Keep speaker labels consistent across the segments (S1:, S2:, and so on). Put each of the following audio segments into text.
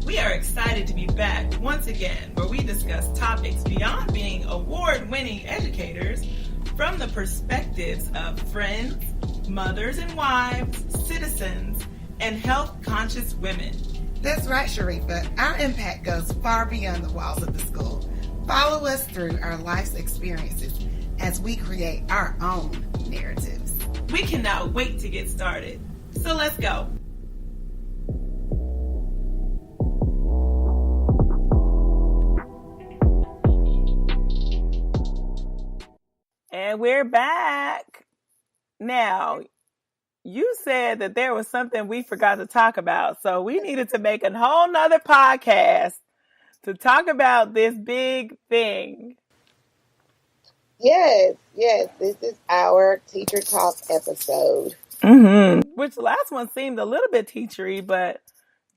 S1: We are excited to be back once again, where we discuss topics beyond being award-winning educators from the perspectives of friends, mothers and wives, citizens, and health-conscious women.
S2: That's right, Sharifa. Our impact goes far beyond the walls of the school. Follow us through our life's experiences as we create our own narratives.
S1: We cannot wait to get started. So let's go. And we're back. Now, you said that there was something we forgot to talk about. So we needed to make a whole nother podcast to talk about this big thing.
S3: Yes. This is our Teacher Talk episode.
S1: Which the last one seemed a little bit teachery, but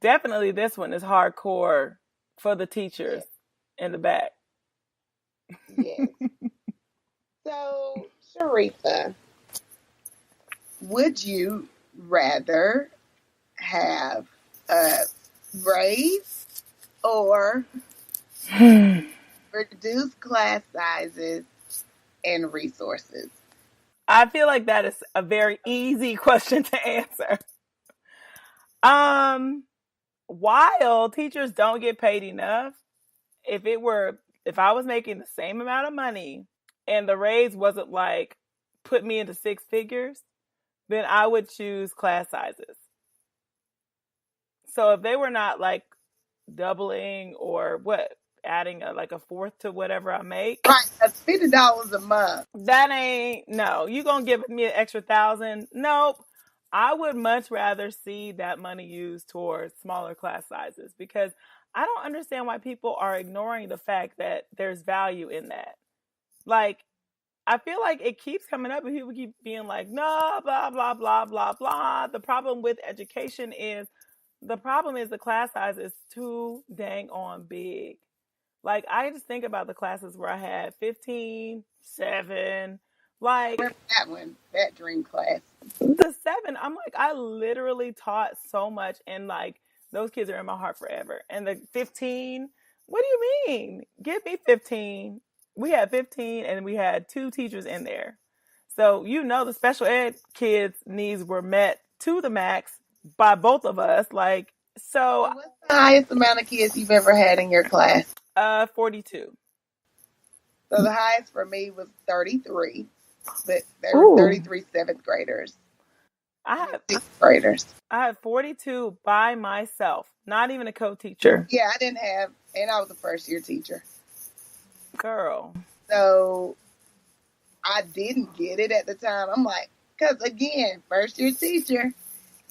S1: definitely this one is hardcore for the teachers in the back.
S3: Yes. So, Sharifa, would you rather have a raise or reduce class sizes and resources?
S1: I feel like that is a very easy question to answer. While teachers don't get paid enough, if I was making the same amount of money and the raise wasn't like put me into six figures, then I would choose class sizes. So if they were not like doubling or adding a fourth to whatever I make.
S3: Right, that's $50 a month.
S1: That ain't, no, you gonna give me an extra $1,000? Nope. I would much rather see that money used towards smaller class sizes because I don't understand why people are ignoring the fact that there's value in that. Like, I feel like it keeps coming up and people keep being like, no, blah, blah, blah, blah, blah. The problem with education is the class size is too dang on big. Like, I just think about the classes where I had 15, 7, like...
S3: That one, that dream class.
S1: The 7, I'm like, I literally taught so much and like, those kids are in my heart forever. And the 15, what do you mean? Give me 15. We had 15 and we had 2 teachers in there. So, the special ed kids' needs were met to the max by both of us. Like, so...
S3: What's the highest amount of kids you've ever had in your class?
S1: 42.
S3: So the highest for me was 33, but there were 33 7th graders.
S1: I have
S3: 6th graders.
S1: I had 42 by myself, not even a co-teacher.
S3: Yeah, I didn't have, and I was a first year teacher.
S1: Girl.
S3: So I didn't get it at the time. I'm like, because again, first year teacher,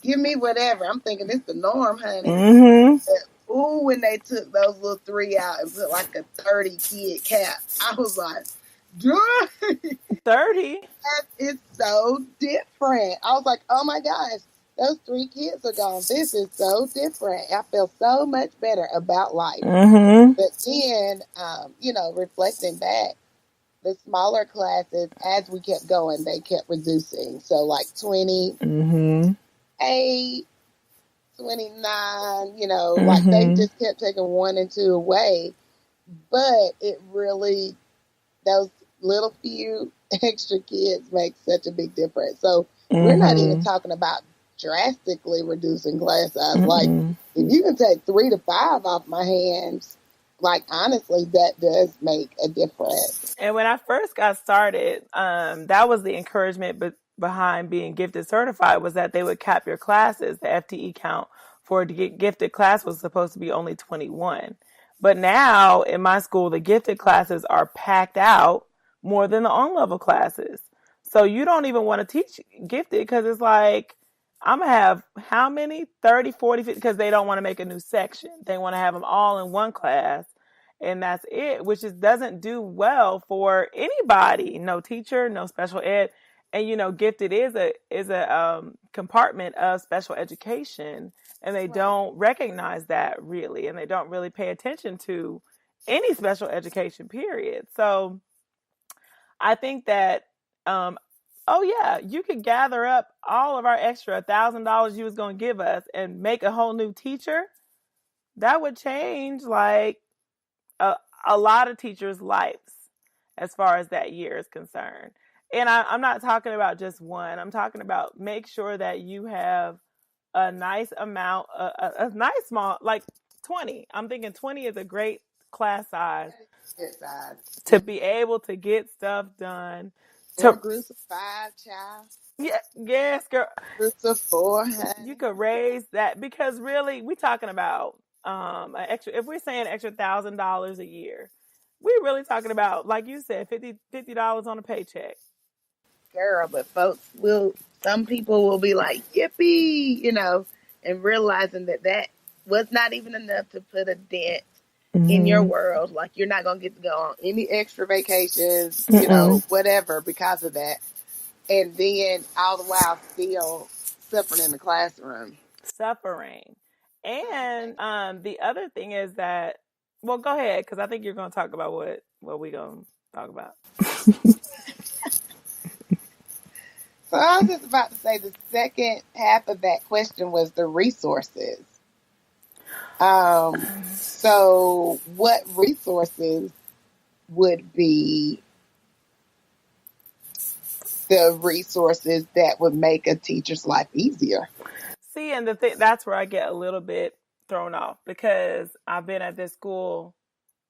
S3: give me whatever. I'm thinking this is the norm, honey. But, when they took those little 3 out and put like a 30 kid cap, I was like,
S1: 30?
S3: It's so different. I was like, oh my gosh, those 3 kids are gone. This is so different. I feel so much better about life. But then, reflecting back, the smaller classes, as we kept going, they kept reducing. So like 28, 29, like they just kept taking 1 and 2 away. But it really, those little few extra kids make such a big difference. So we're not even talking about drastically reducing class size. Like, if you can take 3 to 5 off my hands, like, honestly, that does make a difference.
S1: And when I first got started, that was the encouragement behind being gifted certified, was that they would cap your classes. The FTE count for a gifted class was supposed to be only 21. But now in my school, the gifted classes are packed out more than the on-level classes. So you don't even want to teach gifted because it's like, I'm going to have how many? 30, 40, 50, because they don't want to make a new section. They want to have them all in one class. And that's it, which doesn't do well for anybody. No teacher, no special ed. And, gifted is a compartment of special education. And they don't recognize that really. And they don't really pay attention to any special education, period. So I think that, you could gather up all of our extra $1,000 you was going to give us and make a whole new teacher. that would change like a lot of teachers' lives as far as that year is concerned. And I'm not talking about just one. I'm talking about make sure that you have a nice amount, a nice small, like 20. I'm thinking 20 is a great class size to be able to get stuff done.
S3: Or groups of 5, child.
S1: Yeah, yes, girl.
S3: Groups of 4, honey.
S1: You could raise that because really, we talking about an extra. If we're saying extra $1,000 a year, we're really talking about, like you said, $50 on a paycheck.
S3: Girl, but some people will be like, yippee, and realizing that was not even enough to put a dent in your world. Like, you're not going to get to go on any extra vacations, whatever, because of that. And then all the while still suffering in the classroom.
S1: Suffering. And the other thing is that, well, go ahead, because I think you're going to talk about what we're going to talk about.
S3: So I was just about to say the second half of that question was the resources. So what resources would be the resources that would make a teacher's life easier?
S1: See, and that's where I get a little bit thrown off, because I've been at this school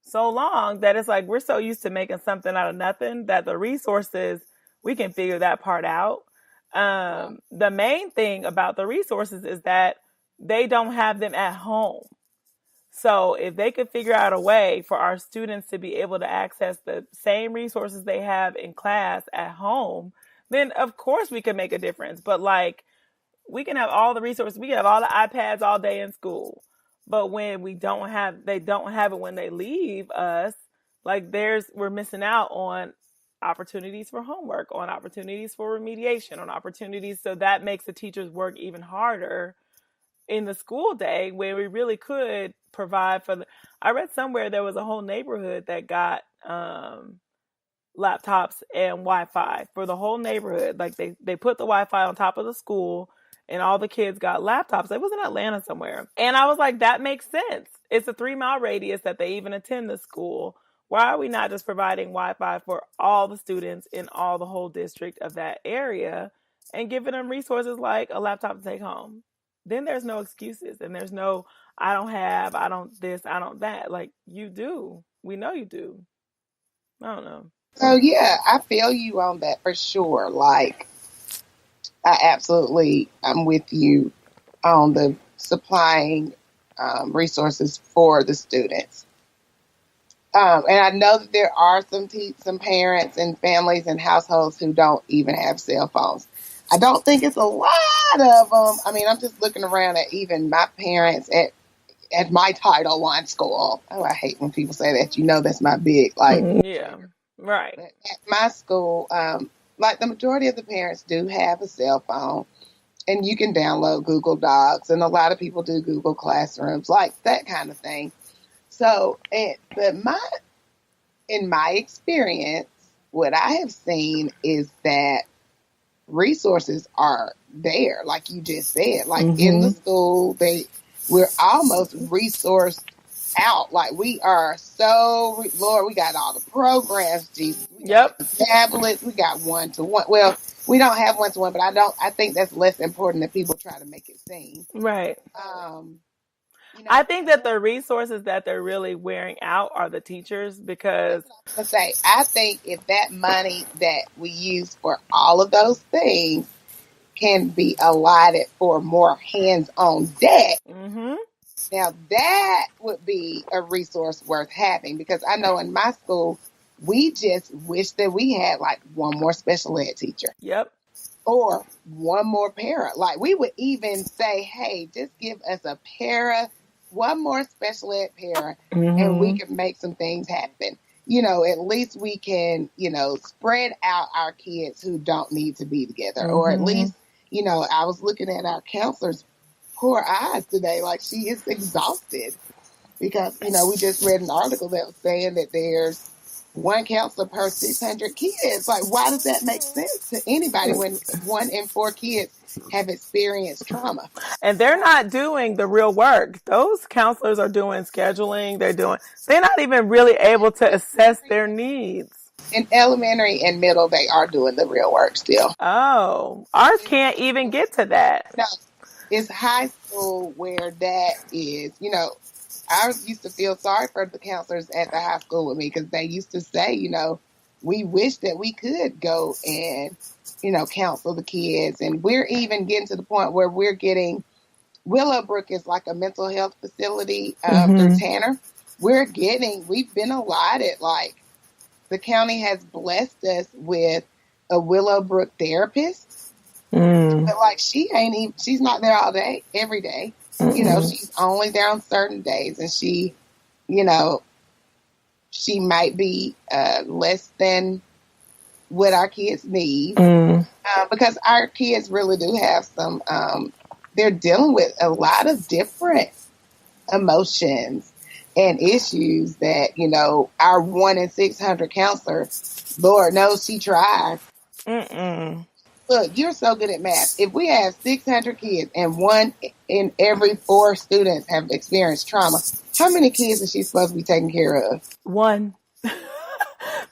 S1: so long that it's like we're so used to making something out of nothing that the resources, we can figure that part out. The main thing about the resources is that they don't have them at home. So if they could figure out a way for our students to be able to access the same resources they have in class at home, then of course we can make a difference. But like, we can have all the resources, we can have all the iPads all day in school, but when they don't have it when they leave us, like we're missing out on opportunities for homework, on opportunities for remediation, on opportunities. So that makes the teachers work even harder in the school day, where we really could provide for I read somewhere there was a whole neighborhood that got laptops and Wi-Fi for the whole neighborhood. Like they put the Wi-Fi on top of the school and all the kids got laptops. It was in Atlanta somewhere. And I was like, that makes sense. It's a 3-mile radius that they even attend the school. Why are we not just providing Wi-Fi for all the students in the whole district of that area and giving them resources like a laptop to take home? Then there's no excuses, and there's no, I don't have, I don't this, I don't that. Like, you do. We know you do. I don't know.
S3: So yeah, I feel you on that for sure. Like, I'm with you on the supplying resources for the students. And I know that there are some parents and families and households who don't even have cell phones. I don't think it's a lot of them. I mean, I'm just looking around at even my parents at my Title I school. Oh, I hate when people say that. That's my big, like.
S1: Yeah, right.
S3: At my school, like the majority of the parents do have a cell phone, and you can download Google Docs, and a lot of people do Google Classrooms, like that kind of thing. So, but in my experience, what I have seen is that resources are there, like you just said. Like in the school, we're almost resourced out. Like we are so, Lord, we got all the programs, Jesus.
S1: Yep.
S3: Tablets, we got one-to-one. Well, we don't have one-to-one, but I think that's less important than people try to make it seem.
S1: Right. I think that the resources that they're really wearing out are the teachers, because
S3: I think if that money that we use for all of those things can be allotted for more hands-on deck, now that would be a resource worth having, because I know in my school, we just wish that we had like one more special ed teacher.
S1: Yep.
S3: Or one more para. Like we would even say, hey, just give us one more special ed para, and we can make some things happen. At least we can, spread out our kids who don't need to be together. Or at least, I was looking at our counselor's poor eyes today. Like, she is exhausted because, we just read an article that was saying that there's one counselor per 600 kids. Like, why does that make sense to anybody when 1 in 4 kids have experienced trauma?
S1: And they're not doing the real work. Those counselors are doing scheduling. They're not even really able to assess their needs.
S3: In elementary and middle, they are doing the real work still.
S1: Oh, ours can't even get to that.
S3: No, it's high school where that is. I used to feel sorry for the counselors at the high school with me because they used to say, we wish that we could go and, counsel the kids. And we're even getting to the point where we're getting, Willowbrook is like a mental health facility through Tanner. We've been allotted, like, the county has blessed us with a Willowbrook therapist. But like she's not there all day, every day. She's only there on certain days, and she might be less than what our kids need because our kids really do have some. They're dealing with a lot of different emotions and issues that our 1 in 600 counselor, Lord knows she tried. Look, you're so good at math. If we have 600 kids and 1 in every 4 students have experienced trauma, how many kids is she supposed to be taking care of?
S1: 1.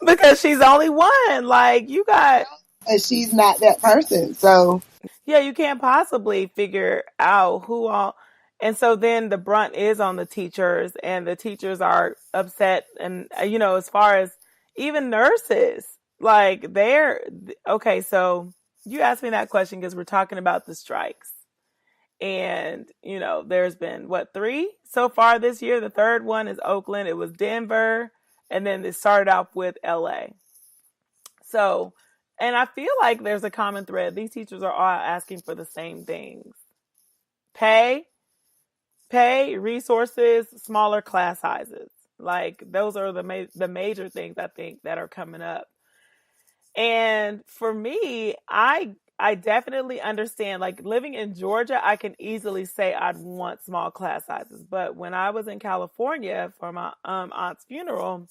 S1: Because she's only 1. Like, you got...
S3: And she's not that person. So...
S1: Yeah, you can't possibly figure out who all... And so then the brunt is on the teachers, and the teachers are upset. And, as far as even nurses, like, they're... Okay, so... You asked me that question because we're talking about the strikes. And, there's been, 3 so far this year? The third one is Oakland. It was Denver. And then it started off with LA. So, and I feel like there's a common thread. These teachers are all asking for the same things. Pay, resources, smaller class sizes. Like, those are the major things I think that are coming up. And for me, I definitely understand, like, living in Georgia, I can easily say I'd want small class sizes. But when I was in California for my aunt's funeral,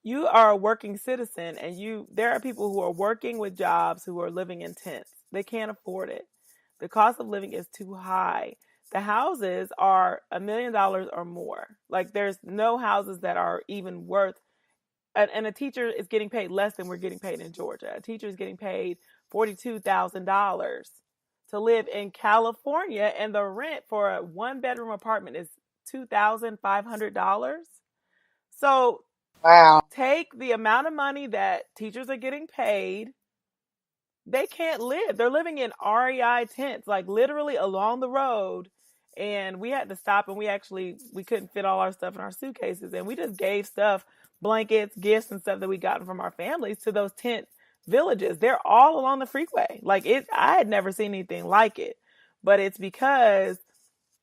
S1: you are a working citizen, and there are people who are working with jobs who are living in tents. They can't afford it. The cost of living is too high. The houses are $1 million or more. Like, there's no houses that are even worth. And a teacher is getting paid less than we're getting paid in Georgia. A teacher is getting paid $42,000 to live in California, and the rent for a 1-bedroom apartment is $2,500. So,
S3: wow,
S1: take the amount of money that teachers are getting paid. They can't live. They're living in REI tents, like literally along the road. And we had to stop, and we couldn't fit all our stuff in our suitcases, and we just gave stuff, blankets, gifts, and stuff that we gotten from our families to those tent villages. They're all along the freeway. Like, I had never seen anything like it, but it's because,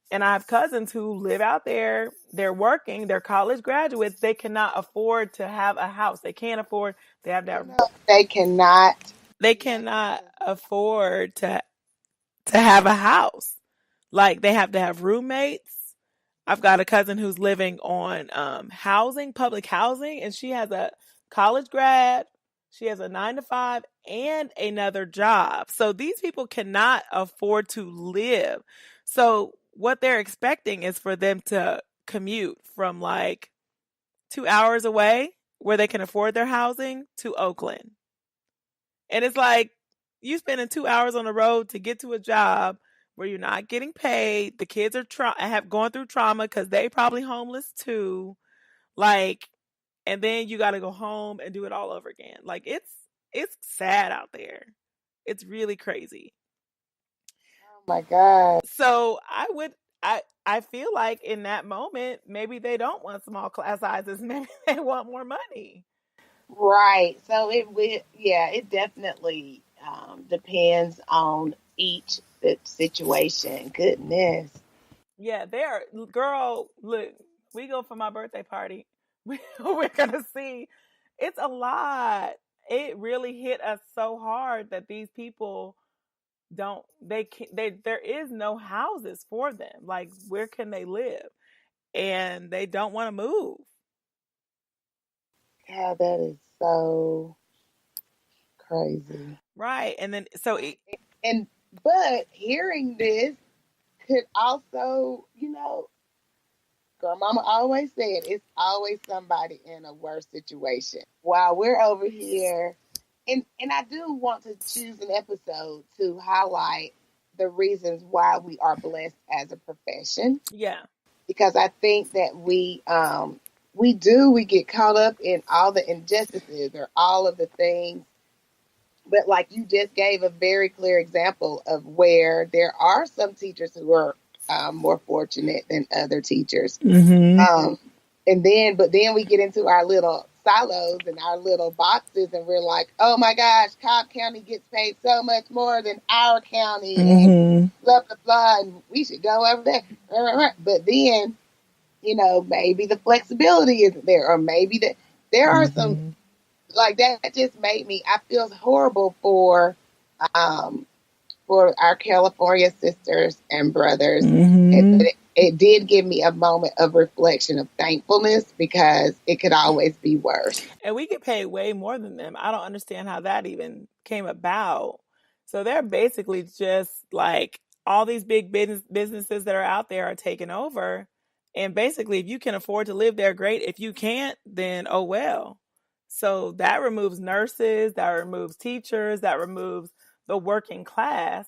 S1: and I have cousins who live out there. They're working. They're college graduates. They cannot afford to have a house. They can't afford. They have to.
S3: They cannot.
S1: They cannot afford to have a house. Like, they have to have roommates. I've got a cousin who's living on public housing, and she has a college grad. She has a 9-to-5 and another job. So these people cannot afford to live. So what they're expecting is for them to commute from like 2 hours away, where they can afford their housing, to Oakland. And it's like, you spending 2 hours on the road to get to a job where you're not getting paid. The kids are have gone through trauma because they probably homeless too. Like, and then you got to go home and do it all over again. Like, it's sad out there. It's really crazy.
S3: Oh my God.
S1: So I feel like in that moment, maybe they don't want small class sizes. Maybe they want more money.
S3: Right. So it definitely depends on each situation. Goodness.
S1: Yeah, girl, look, we go for my birthday party. We're going to see. It's a lot. It really hit us so hard that these people there is no houses for them. Like, where can they live? And they don't want to move.
S3: God, that is so crazy.
S1: Right. And then,
S3: And but hearing this could also, Grandmama always said it's always somebody in a worse situation. While we're over here, and I do want to choose an episode to highlight the reasons why we are blessed as a profession.
S1: yeah.
S3: Because I think that we get caught up in all the injustices or all of the things. But like you just gave a very clear example of where there are some teachers who are more fortunate than other teachers. But then we get into our little silos and our little boxes, and we're like, oh my gosh, Cobb County gets paid so much more than our county, and blah blah blah, and we should go over there. But then, maybe the flexibility isn't there, or maybe that there are some like that. Just made me. I feel horrible for our California sisters and brothers. It did give me a moment of reflection of thankfulness because it could always be worse.
S1: And we get paid way more than them. I don't understand how that even came about. So they're basically just like all these big businesses that are out there are taking over. And basically, if you can afford to live there, great. If you can't, then oh well. So that removes nurses, that removes teachers, that removes the working class.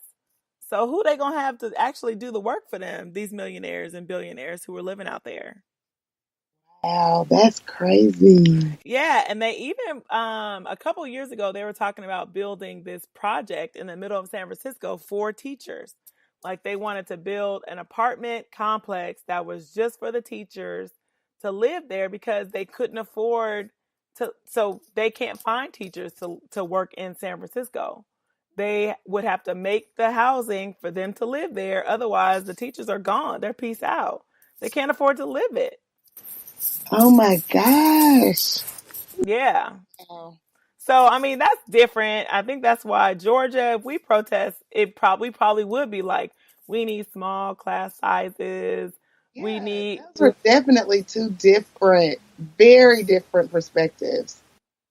S1: So who they gonna have to actually do the work for them? These millionaires and billionaires who are living out there.
S3: Wow, that's crazy.
S1: Yeah, and they even a couple of years ago they were talking about building this project in the middle of San Francisco for teachers. Like they wanted to build an apartment complex that was just for the teachers to live there because they couldn't afford to, so they can't find teachers to work in San Francisco. They would have to make the housing for them to live there. Otherwise, the teachers are gone. They're peace out. They can't afford to live it.
S3: Oh my gosh.
S1: Yeah.
S3: Wow.
S1: So, I mean, that's different. I think that's why Georgia, if we protest, it probably would be like, we need small class sizes. We need,
S3: those are definitely two different, very different perspectives.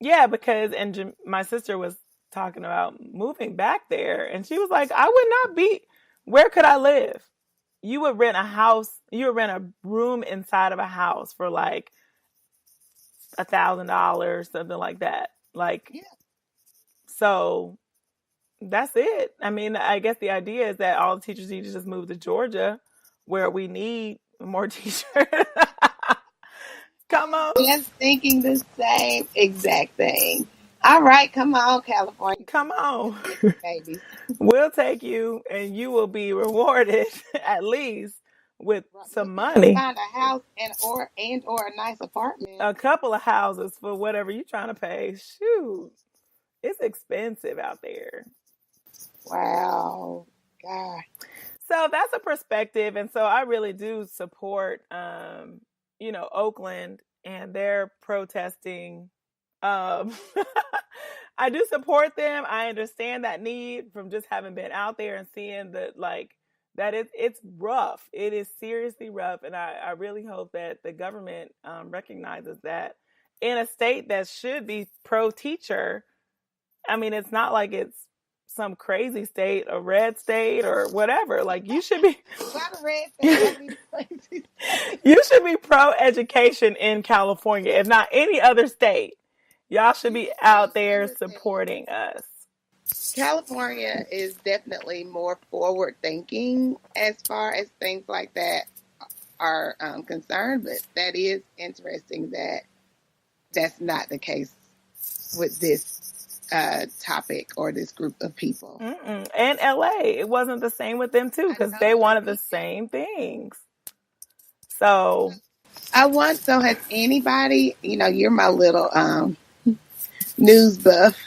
S1: yeah, because, and my sister was talking about moving back there. And she was like, I would not be, where could I live? You would rent a house, you would rent a room inside of a house for like $1,000, something like that. Like,
S3: Yeah.
S1: So that's it. I mean, I guess the idea is that all the teachers need to just move to Georgia where we need more teachers. Come on.
S3: Just thinking the same exact thing. All right, come on, California.
S1: Come on.
S3: Baby.
S1: We'll take you and you will be rewarded at least with some money.
S3: Find a house and or a nice apartment.
S1: A couple of houses for whatever you're trying to pay. Shoot. It's expensive out there.
S3: Wow. God.
S1: So that's a perspective. And so I really do support, Oakland and they're protesting. I do support them. I understand that need from just having been out there and seeing that it's rough. It is seriously rough. And I really hope that the government recognizes that in a state that should be pro-teacher. I mean, it's not like it's some crazy state, a red state or whatever. Like you should be
S3: Not a red state, crazy state.
S1: You should be pro-education in California, if not any other state. Y'all should be out there supporting us.
S3: California is definitely more forward thinking as far as things like that are concerned, but that is interesting that that's not the case with this topic or this group of people.
S1: And LA, it wasn't the same with them too because they wanted the same things. So
S3: has anybody, you're my little news buff.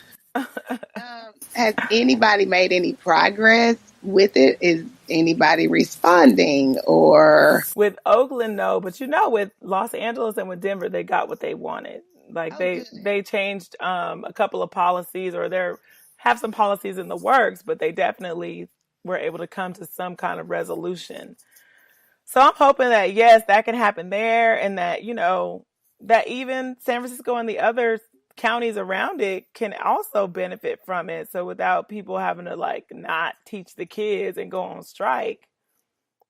S3: Has anybody made any progress with it? Is anybody responding or?
S1: With Oakland, no, but with Los Angeles and with Denver, they got what they wanted. Like they changed a couple of policies, or they have some policies in the works, but they definitely were able to come to some kind of resolution. So I'm hoping that yes, that can happen there, and that that even San Francisco and the other counties around it can also benefit from it. So without people having to like not teach the kids and go on strike,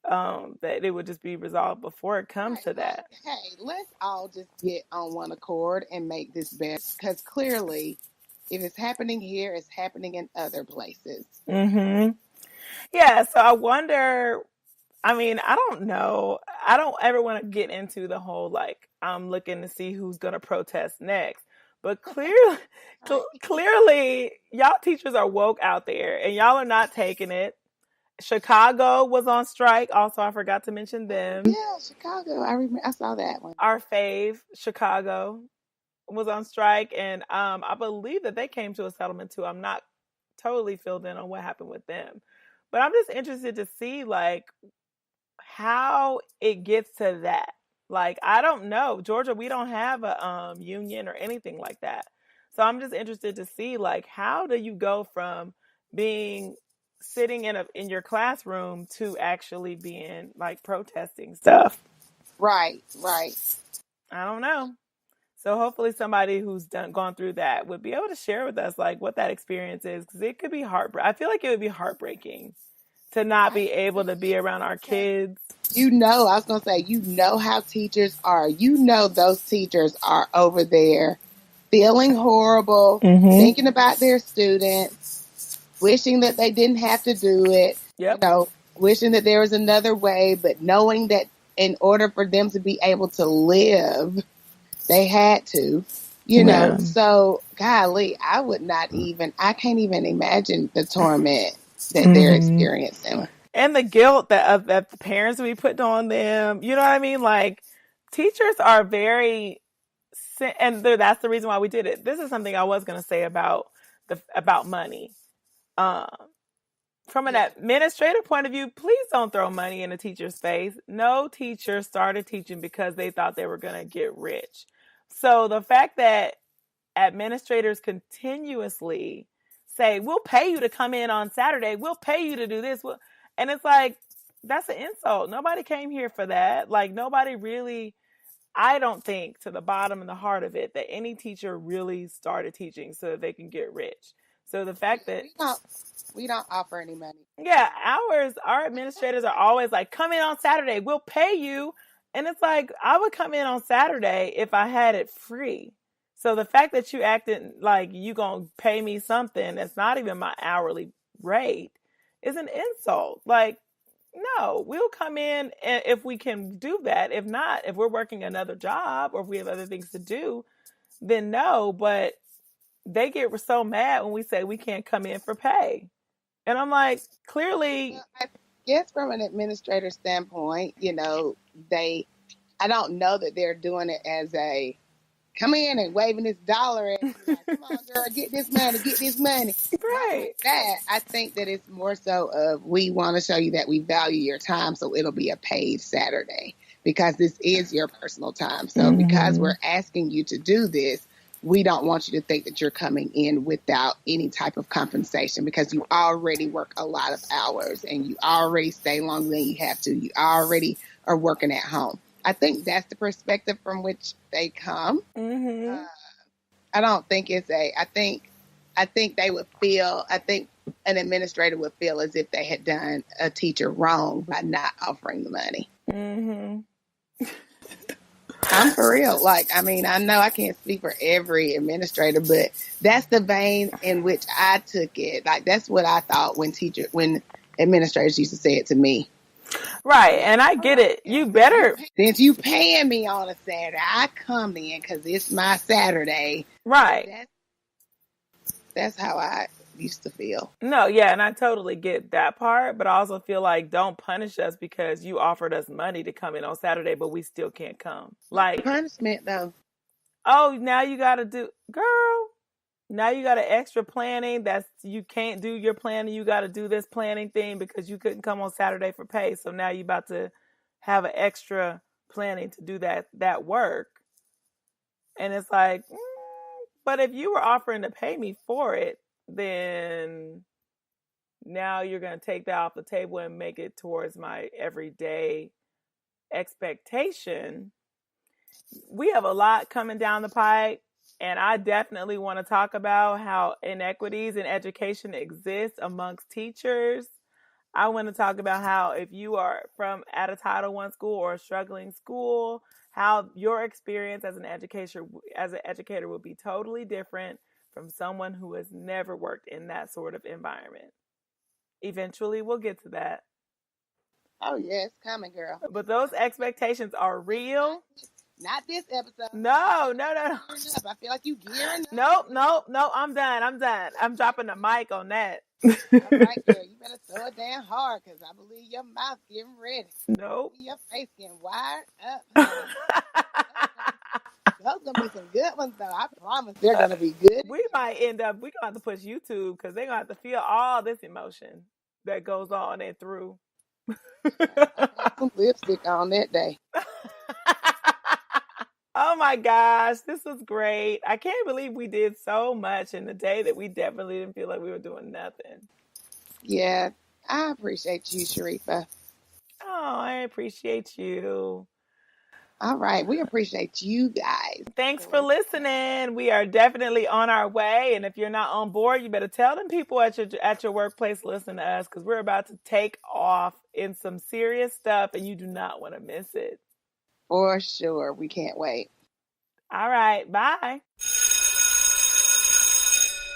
S1: that it would just be resolved before it comes
S3: Right.
S1: to that.
S3: Hey, let's all just get on one accord and make this better. Because clearly, if it's happening here, it's happening in other places.
S1: Mm-hmm. Yeah. So I wonder. I mean, I don't know. I don't ever want to get into the whole like I'm looking to see who's going to protest next. But clearly,
S3: Right.
S1: clearly, y'all teachers are woke out there, and y'all are not taking it. Chicago was on strike. Also, I forgot to mention them.
S3: Yeah, Chicago. I remember. I saw that one.
S1: Our fave, Chicago, was on strike, and I believe that they came to a settlement too. I'm not totally filled in on what happened with them, but I'm just interested to see like how it gets to that. Like, I don't know. Georgia, we don't have a union or anything like that. So I'm just interested to see like how do you go from being sitting in your classroom to actually being like protesting stuff.
S3: Right, right.
S1: I don't know. So hopefully somebody who's gone through that would be able to share with us like what that experience is, because it could be I feel like it would be heartbreaking to not be able to be around our kids.
S3: I was going to say, how teachers are. Those teachers are over there feeling horrible, thinking about their students, wishing that they didn't have to do it,
S1: Yep.
S3: Wishing that there was another way, but knowing that in order for them to be able to live, they had to, So, golly, I can't even imagine the torment that they're experiencing.
S1: And the guilt that the parents will be putting on them. You know what I mean? Like, teachers are very, and that's the reason why we did it. This is something I was going to say about money. From an administrative point of view, please don't throw money in a teacher's face. No teacher started teaching because they thought they were going to get rich. So the fact that administrators continuously say, we'll pay you to come in on Saturday, we'll pay you to do this, and it's like, that's an insult. Nobody came here for that. Like, nobody really, I don't think, to the bottom and the heart of it, that any teacher really started teaching so that they can get rich. So the fact that
S3: we don't offer any money.
S1: Yeah, our administrators are always like, come in on Saturday, we'll pay you. And it's like, I would come in on Saturday if I had it free. So the fact that you acted like you gonna pay me something that's not even my hourly rate is an insult. Like, no, we'll come in if we can do that. If not, if we're working another job or if we have other things to do, then no. But they get so mad when we say we can't come in for pay. And I'm like, clearly.
S3: Well, I guess from an administrator standpoint, I don't know that they're doing it as a come in and waving this dollar at you. Like, come on, girl, get this money.
S1: Right.
S3: Like that. I think that it's more so of we want to show you that we value your time, so it'll be a paid Saturday because this is your personal time. So because we're asking you to do this, we don't want you to think that you're coming in without any type of compensation because you already work a lot of hours and you already stay longer than you have to. You already are working at home. I think that's the perspective from which they come. I don't think I think they would feel, I think an administrator would feel as if they had done a teacher wrong by not offering the money. I'm for real. Like, I mean, I know I can't speak for every administrator, but that's the vein in which I took it. Like, that's what I thought when administrators used to say it to me.
S1: Right. And I get it. You better.
S3: Since you paying me on a Saturday, I come in because it's my Saturday.
S1: Right.
S3: That's how I used to feel.
S1: No, yeah, and I totally get that part, but I also feel like don't punish us because you offered us money to come in on Saturday, but we still can't come. Like,
S3: punishment though.
S1: Oh, now you got to now you got an extra planning. You can't do your planning. You got to do this planning thing because you couldn't come on Saturday for pay. So now you're about to have an extra planning to do that work. And it's like, but if you were offering to pay me for it, then now you're going to take that off the table and make it towards my everyday expectation. we have a lot coming down the pike, and I definitely want to talk about how inequities in education exist amongst teachers. I want to talk about how if you are from at a Title I school or a struggling school, how your experience as an educator will be totally different from someone who has never worked in that sort of environment. Eventually, we'll get to that.
S3: Oh, yeah, it's coming, girl.
S1: But those expectations are real.
S3: Not this episode.
S1: No.
S3: I feel like you gearing
S1: Nope.
S3: up.
S1: I'm done. I'm dropping the mic on that.
S3: All right, girl, you better throw it down hard, because I believe your mouth getting ready.
S1: Nope.
S3: Your face getting wired up. Those gonna be some good ones, though. I promise they're gonna be good.
S1: We might end up, we're gonna have to push YouTube, because they're gonna have to feel all this emotion that goes on and through.
S3: I had some lipstick on that day.
S1: Oh my gosh, this was great. I can't believe we did so much in the day that we definitely didn't feel like we were doing nothing.
S3: Yeah, I appreciate you, Sharifa.
S1: Oh, I appreciate you.
S3: All right, we appreciate you guys.
S1: Thanks for listening. We are definitely on our way, and if you're not on board, you better tell them people at your workplace listen to us, because we're about to take off in some serious stuff, and you do not want to miss it.
S3: For sure. We can't wait.
S1: All right. Bye.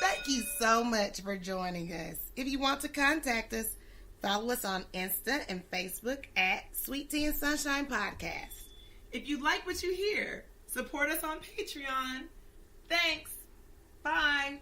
S2: Thank you so much for joining us. If you want to contact us, follow us on Insta and Facebook at Sweet Tea and Sunshine Podcast. If you like what you hear, support us on Patreon. Thanks. Bye.